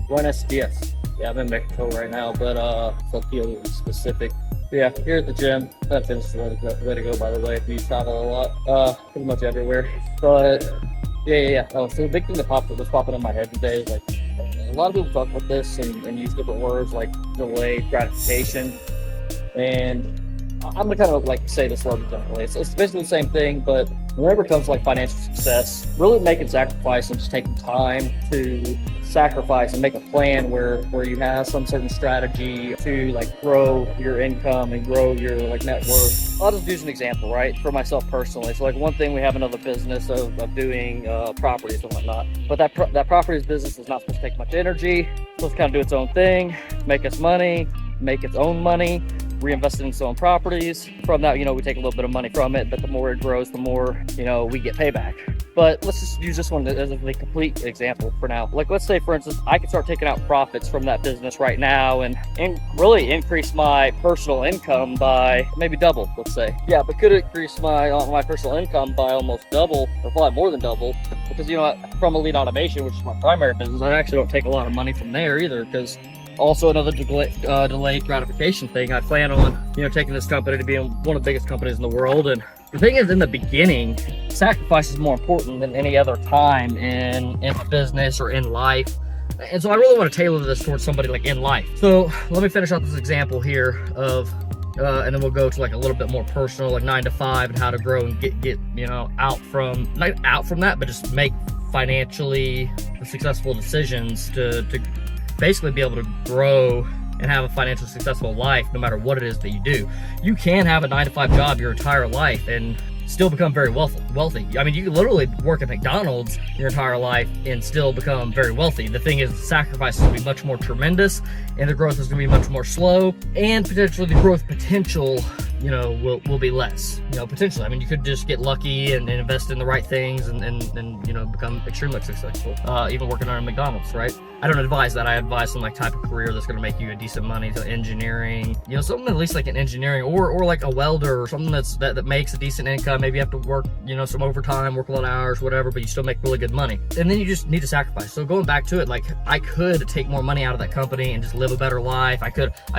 Buenos dias. Yeah, I'm in Mexico right now, but so feel specific. Yeah, here at the gym. That is the way to go, by the way. We travel a lot, pretty much everywhere. But yeah. Oh, so the big thing that was popping in my head today is like a lot of people talk about this and use different words like delayed gratification. And I'm gonna kind of like say this word differently. It's basically the same thing, but whenever it comes to like financial success, really making sacrifice and just taking time to sacrifice and make a plan where you have some certain strategy to like grow your income and grow your like net worth. I'll just use an example, right? For myself personally. So like one thing, we have another business of doing properties and whatnot, but that properties business is not supposed to take much energy. It's supposed to kind of do its own thing, make us money, make its own money, reinvest in its own properties. From that, we take a little bit of money from it, but the more it grows, the more, we get payback. But let's just use this one as a complete example for now. Like, let's say, for instance, I could start taking out profits from that business right now and really increase my personal income by maybe double, let's say. Yeah, but could it increase my personal income by almost double, or probably more than double? Because, from Elite Automation, which is my primary business, I actually don't take a lot of money from there either, because also another delayed gratification thing. I plan on, taking this company to be one of the biggest companies in the world. And the thing is, in the beginning, sacrifice is more important than any other time in business or in life. And so I really want to tailor this towards somebody like in life. So let me finish out this example here of, and then we'll go to like a little bit more personal, like 9 to 5 and how to grow and get not out from that, but just make financially successful decisions to basically be able to grow and have a financially successful life no matter what it is that you do. You can have a 9 to 5 job your entire life and still become very wealthy. I mean, you can literally work at McDonald's your entire life and still become very wealthy. The thing is, the sacrifice is going to be much more tremendous, and the growth is going to be much more slow, and potentially the growth potential, will be less. Potentially. I mean, you could just get lucky and invest in the right things and become extremely successful, even working on a McDonald's, right? I don't advise that. I advise some like type of career that's going to make you a decent money, so engineering, something at least like an engineering or like a welder or something that makes a decent income. Maybe you have to work, some overtime, work a lot of hours, whatever, but you still make really good money. And then you just need to sacrifice. So going back to it, like I could take more money out of that company and just live a better life. I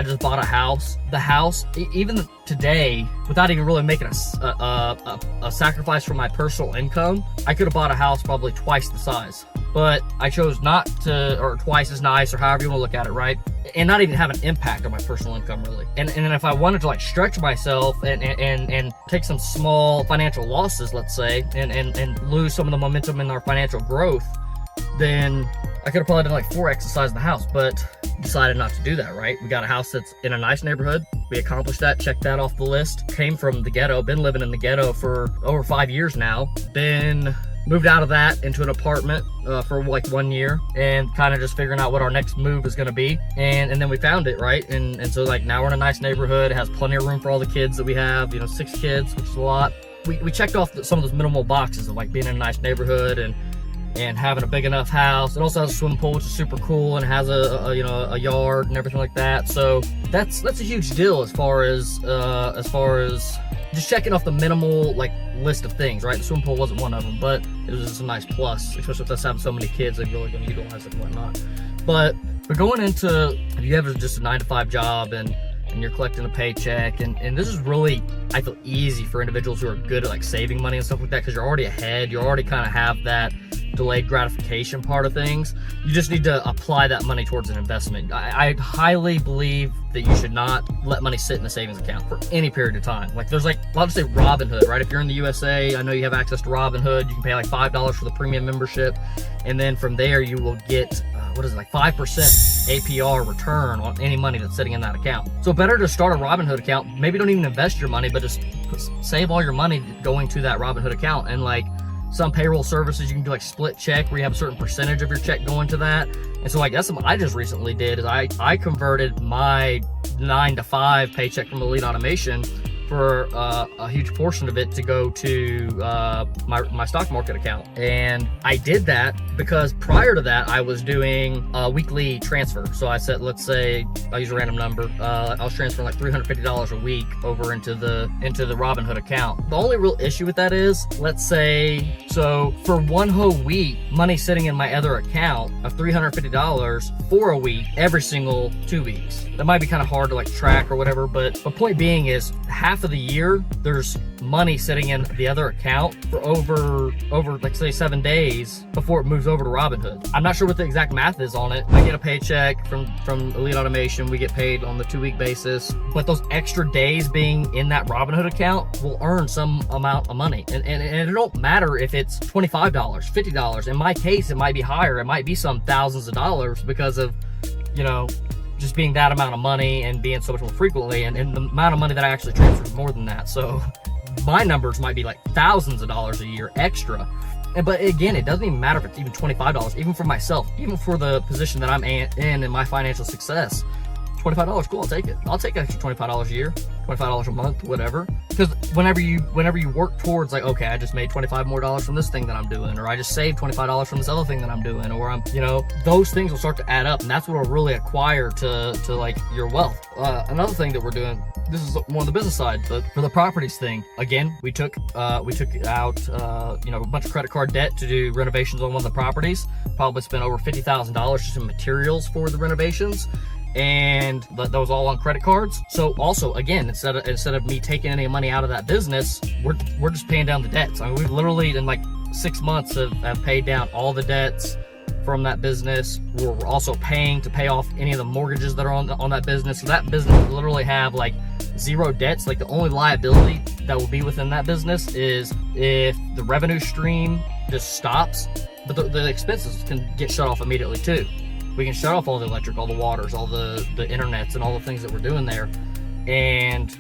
just bought a house. The house, even today, without even really making a sacrifice for my personal income, I could have bought a house probably twice the size. But I chose not to, or twice as nice, or however you want to look at it, right? And not even have an impact on my personal income, really. And then if I wanted to like stretch myself and take some small financial losses, let's say, and lose some of the momentum in our financial growth, then I could have probably done like 4x the size of the house, but decided not to do that, right? We got a house that's in a nice neighborhood. We accomplished that, checked that off the list. Came from the ghetto, been living in the ghetto for over 5 years now. Moved out of that into an apartment for like 1 year and kind of just figuring out what our next move is going to be. And then we found it, right? And so like now we're in a nice neighborhood. It has plenty of room for all the kids that we have, 6 kids, which is a lot. We checked off some of those minimal boxes of like being in a nice neighborhood and having a big enough house. It also has a swimming pool, which is super cool, and it has a yard and everything like that. So that's a huge deal as far as just checking off the minimal like list of things, right? The swimming pool wasn't one of them, but it was just a nice plus, especially with us having so many kids. They're really going to utilize it and whatnot. But going into, if you have just a 9 to 5 job and you're collecting a paycheck, and this is really, I feel, easy for individuals who are good at like saving money and stuff like that, because you're already ahead. You already kind of have that delayed gratification part of things. You just need to apply that money towards an investment. I highly believe that you should not let money sit in a savings account for any period of time. Like there's like, I'll just say Robinhood, right? If you're in the USA, I know you have access to Robinhood. You can pay like $5 for the premium membership, and then from there you will get like 5% APR return on any money that's sitting in that account. So better to start a Robinhood account. Maybe don't even invest your money, but just save all your money going to that Robinhood account. And like some payroll services, you can do like split check where you have a certain percentage of your check going to that. And so like that's what I just recently did, is I converted my 9 to 5 paycheck from Elite Automation for a huge portion of it to go to my stock market account. And I did that because prior to that I was doing a weekly transfer. So I said, let's say I'll use a random number, I was transferring like $350 a week over into the Robinhood account. The only real issue with that is, let's say, So for one whole week, money sitting in my other account of $350 for a week, every single 2 weeks. That might be kind of hard to like track or whatever, but the point being is half of the year, there's money sitting in the other account for over like say 7 days before it moves over to Robinhood. I'm not sure what the exact math is on it. I get a paycheck from Elite Automation. We get paid on the 2-week basis, but those extra days being in that Robinhood account will earn some amount of money. And it don't matter if it's $25, $50. In my case, it might be higher. It might be some thousands of dollars because of, you know, just being that amount of money and being so much more frequently, and the amount of money that I actually transfer is more than that. So my numbers might be like thousands of dollars a year extra. But again, it doesn't even matter if it's even $25, even for myself, even for the position that I'm in my financial success. $25, cool, I'll take it. I'll take an extra $25 a year, $25 a month, whatever. Because whenever you work towards like, okay, I just made $25 more from this thing that I'm doing, or I just saved $25 from this other thing that I'm doing, or I'm, you know, those things will start to add up, and that's what will really acquire to like your wealth. Another thing that we're doing, this is one of the business side, but for the properties thing, again, we took out you know, a bunch of credit card debt to do renovations on one of the properties. Probably spent over $50,000 just in materials for the renovations, and that was all on credit cards. So also, again, instead of me taking any money out of that business, we're just paying down the debts. I mean, we've literally in like 6 months have paid down all the debts from that business. We're also paying to pay off any of the mortgages that are on that business. So that business will literally have like 0 debts. Like the only liability that will be within that business is if the revenue stream just stops, but the expenses can get shut off immediately too. We can shut off all the electric, all the waters, all the internets, and all the things that we're doing there, and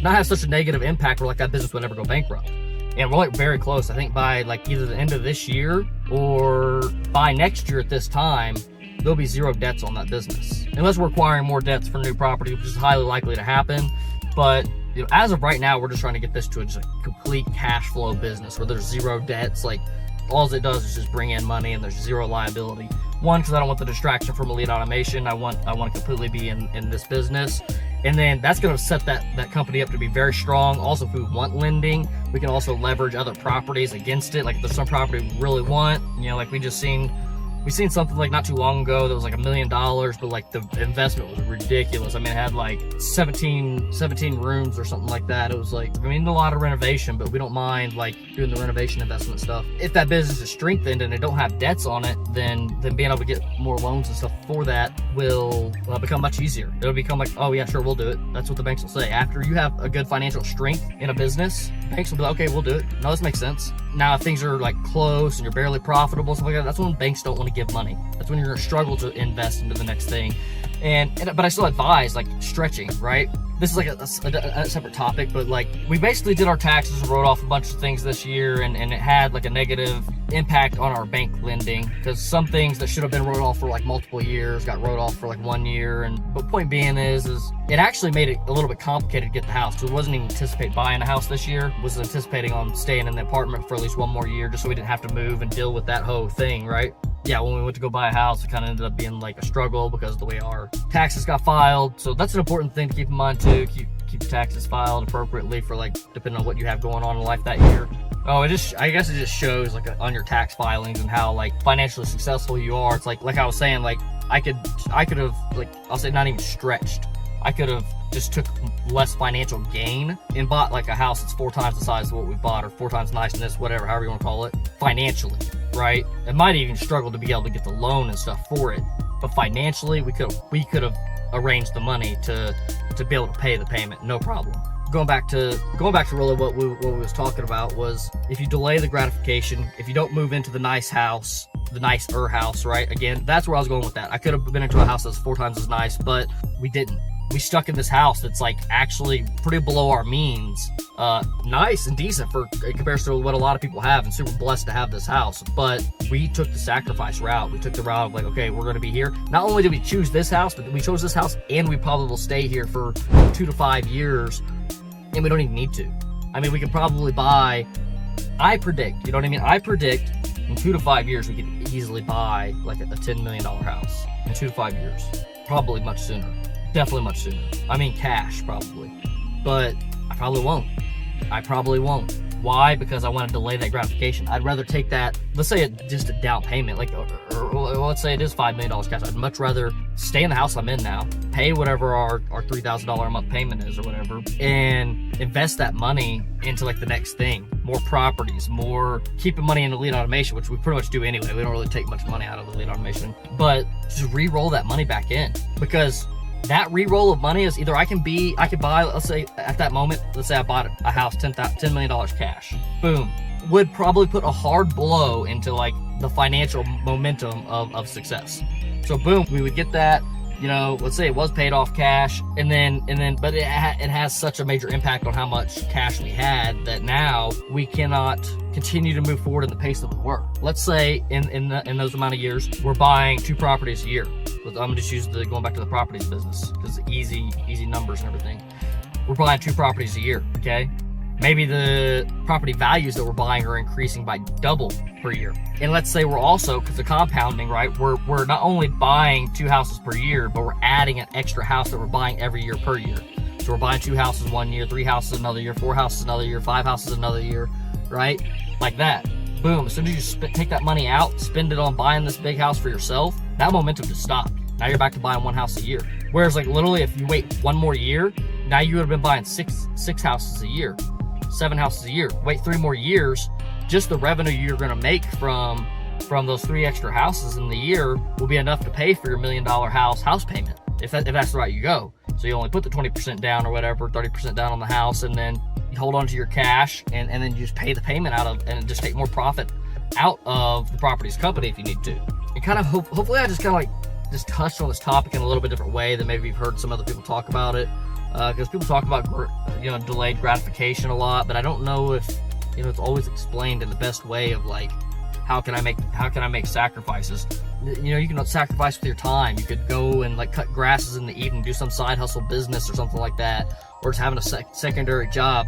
not have such a negative impact where like that business would never go bankrupt. And we're like very close. I think by like either the end of this year or by next year at this time, there'll be 0 debts on that business. Unless we're acquiring more debts for new property, which is highly likely to happen. But you know, as of right now, we're just trying to get this to a complete cash flow business where there's 0 debts. Like all it does is just bring in money and there's 0 liability. One, because I don't want the distraction from Elite Automation. I want to completely be in this business. And then that's going to set that company up to be very strong. Also, if we want lending, we can also leverage other properties against it. Like if there's some property we really want, you know, like we seen something like not too long ago that was like $1 million, but like the investment was ridiculous. I mean, it had like 17 rooms or something like that. It was like, I mean, a lot of renovation, but we don't mind like doing the renovation investment stuff. If that business is strengthened and it don't have debts on it, then being able to get more loans and stuff for that will become much easier. It'll become like, oh yeah, sure, we'll do it. That's what the banks will say. After you have a good financial strength in a business, banks will be like, okay, we'll do it. No, this makes sense. Now, if things are like close and you're barely profitable, stuff like that, that's when banks don't want to give money. That's when you're going to struggle to invest into the next thing. But I still advise like stretching, right? This is like a separate topic, but like we basically did our taxes and wrote off a bunch of things this year, and it had like a negative impact on our bank lending because some things that should have been wrote off for like multiple years got wrote off for like 1 year. But point being is it actually made it a little bit complicated to get the house. We wasn't even anticipating buying a house this year. Was anticipating on staying in the apartment for at least 1 more year just so we didn't have to move and deal with that whole thing, right? Yeah, when we went to go buy a house, it kind of ended up being like a struggle because of the way our taxes got filed. So that's an important thing to keep in mind too. Keep taxes filed appropriately for like depending on what you have going on in life that year. Oh, I guess it just shows like on your tax filings and how like financially successful you are. It's like I was saying, like I could have like, I'll say not even stretched. I could have just took less financial gain and bought like a house that's 4 times the size of what we bought, or 4 times niceness, whatever, however you want to call it, financially, right? It might even struggle to be able to get the loan and stuff for it, but financially, we could have arranged the money to be able to pay the payment, no problem. Going back to really what we was talking about was if you delay the gratification, if you don't move into the nice house, the nicer house, right? Again, that's where I was going with that. I could have been into a house that's 4 times as nice, but we didn't. We stuck in this house that's like actually pretty below our means. Nice and decent in comparison to what a lot of people have, and super blessed to have this house. But we took the sacrifice route. We took the route of like, okay, we're gonna be here. Not only did we choose this house, but we chose this house and we probably will stay here for 2 to 5 years, and we don't even need to. I mean, we could probably buy, I predict, you know what I mean? I predict in 2 to 5 years, we could easily buy like a $10 million house in 2 to 5 years. Probably much sooner. Definitely much sooner. I mean, cash probably, but I probably won't. Why? Because I want to delay that gratification. I'd rather take that, let's say it just a down payment, like, or let's say it is $5 million cash. I'd much rather stay in the house I'm in now, pay whatever our $3,000 a month payment is or whatever, and invest that money into like the next thing, more properties, more keeping money in the lead automation, which we pretty much do anyway. We don't really take much money out of the lead automation, but just re-roll that money back in, because that re-roll of money is either I could buy, let's say at that moment, let's say I bought a house, $10 million cash, boom, would probably put a hard blow into like the financial momentum of success. So boom, we would get that, you know, let's say it was paid off cash, and then, but it has such a major impact on how much cash we had that now we cannot continue to move forward in the pace that we were. Let's say in those amount of years, we're buying 2 properties a year. I'm gonna just use going back to the properties business because easy numbers and everything. We're buying 2 properties a year, okay? Maybe the property values that we're buying are increasing by double per year. And let's say we're also, because of compounding, right? We're not only buying 2 houses per year, but we're adding an extra house that we're buying every year per year. So we're buying 2 houses one year, 3 houses another year, 4 houses another year, 5 houses another year, right? Like that. Boom, as soon as you take that money out, spend it on buying this big house for yourself, that momentum just stopped. Now you're back to buying 1 house a year. Whereas like literally if you wait 1 more year, now you would have been buying six houses a year, 7 houses a year. Wait 3 more years, just the revenue you're gonna make from those 3 extra houses in the year will be enough to pay for your $1 million house payment, if that's the route you go. So you only put the 20% down or whatever, 30% down on the house, and then you hold on to your cash, and then you just pay the payment out of, and just take more profit out of the property's company if you need to. And kind of hopefully I just kind of like just touched on this topic in a little bit different way than maybe you've heard some other people talk about it, because people talk about, you know, delayed gratification a lot, but I don't know if, you know, it's always explained in the best way of like, how can I make sacrifices? You know, you can sacrifice with your time. You could go and like cut grasses in the evening, do some side hustle business or something like that, or just having a secondary job.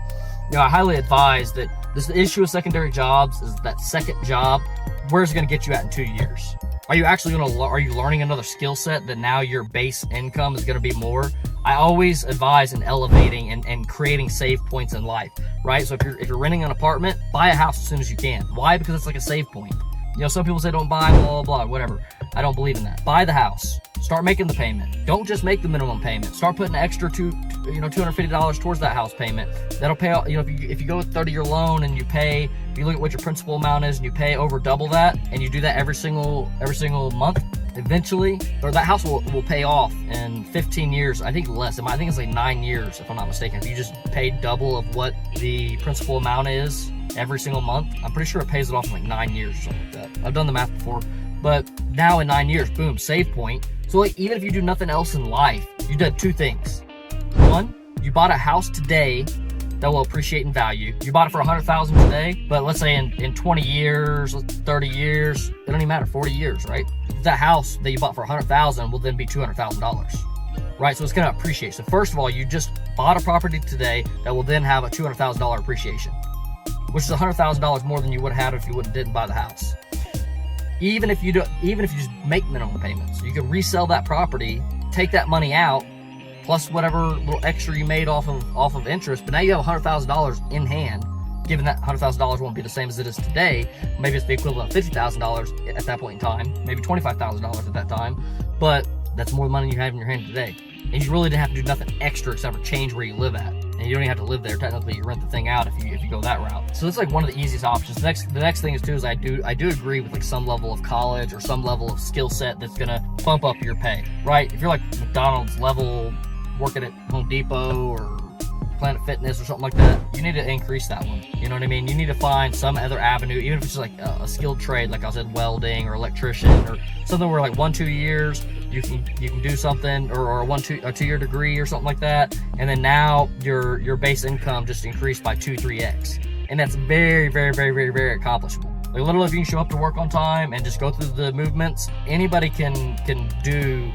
You know, I highly advise that the issue with secondary jobs is that second job, where's it going to get you at in 2 years? Are you actually are you learning another skill set that now your base income is going to be more? I always advise in elevating and creating save points in life, right? So if you're renting an apartment, buy a house as soon as you can. Why? Because it's like a save point. You know, some people say don't buy, blah, blah, blah, whatever. I don't believe in that. Buy the house. Start making the payment. Don't just make the minimum payment. Start putting an extra $250 towards that house payment. That'll pay, you know, if you go with 30-year loan and you pay, if you look at what your principal amount is and you pay over double that, and you do that every single month, eventually, or that house will pay off in 15 years. I think less. I think it's like 9 years, if I'm not mistaken. If you just pay double of what the principal amount is every single month, I'm pretty sure it pays it off in like 9 years or something like that. I've done the math before, but now in 9 years, boom, save point. So like, even if you do nothing else in life, you did 2 things. 1, you bought a house today that will appreciate in value. You bought it for $100,000 today, but let's say in 20 years, 30 years, it don't even matter, 40 years, right? That house that you bought for $100,000 will then be $200,000, right? So it's gonna appreciate. So first of all, you just bought a property today that will then have a $200,000 appreciation, which is $100,000 more than you would have had if you didn't buy the house. Even if you just make minimum payments, you can resell that property, take that money out, plus whatever little extra you made off of interest, but now you have $100,000 in hand. Given that $100,000 won't be the same as it is today, maybe it's the equivalent of $50,000 at that point in time, maybe $25,000 at that time, but that's more money you have in your hand today. And you really didn't have to do nothing extra except for change where you live at. And you don't even have to live there. Technically, you rent the thing out if you go that route. So it's like one of the easiest options. The next thing is too is I do agree with like some level of college or some level of skill set that's gonna bump up your pay, right? If you're like McDonald's level, working at Home Depot or Planet Fitness or something like that, you need to increase that one. You know what I mean? You need to find some other avenue, even if it's just like a skilled trade, like I said, welding or electrician or something where like 1-2 years you can do something, or a 2-year degree or something like that, and then now your base income just increased by 2-3x, and that's very, very, very, very, very accomplishable. Like literally, if you can show up to work on time and just go through the movements, anybody can do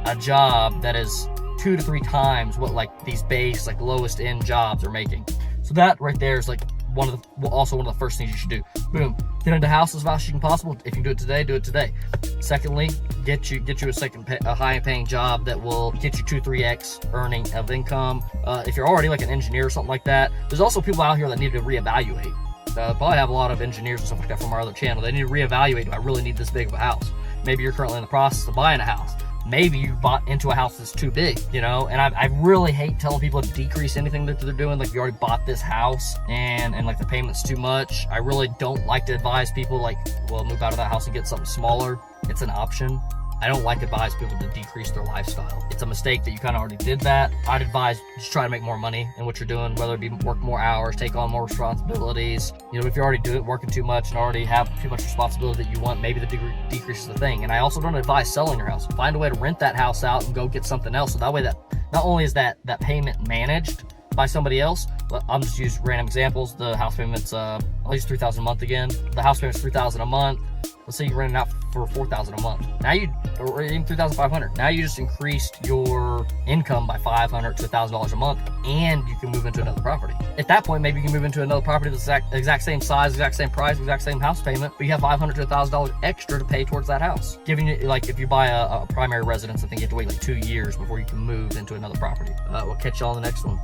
a job that is 2 to 3 times what like these base, like lowest end jobs are making. So that right there is like also one of the first things you should do. Boom, get into house as fast as you can possible. If you can do it today, do it today. Secondly, get you a high paying job that will get you 2-3x earning of income. If you're already like an engineer or something like that, there's also people out here that need to reevaluate. Probably have a lot of engineers and stuff like that from our other channel. They need to reevaluate, do I really need this big of a house? Maybe you're currently in the process of buying a house. Maybe you bought into a house that's too big, you know? And I really hate telling people to decrease anything that they're doing. Like, if you already bought this house and like the payment's too much, I really don't like to advise people like, well, move out of that house and get something smaller. It's an option. I don't like to advise people to decrease their lifestyle. It's a mistake that you kind of already did that. I'd advise just try to make more money in what you're doing, whether it be work more hours, take on more responsibilities. You know, if you're already working too much and already have too much responsibility that you want, maybe the decrease is the thing. And I also don't advise selling your house. Find a way to rent that house out and go get something else. So that way, that not only is that payment managed by somebody else, but I'm just use random examples. The house payment's at least $3,000 a month again. The house payment's $3,000 a month. Let's say you rent it out for $4,000 a month. Now or even $3,500. Now you just increased your income by $500 to $1,000 a month, and you can move into another property. At that point, maybe you can move into another property that's exact same size, exact same price, exact same house payment, but you have $500 to $1,000 extra to pay towards that house. Giving you, like, if you buy a primary residence, I think you have to wait like 2 years before you can move into another property. We'll catch you all on the next one.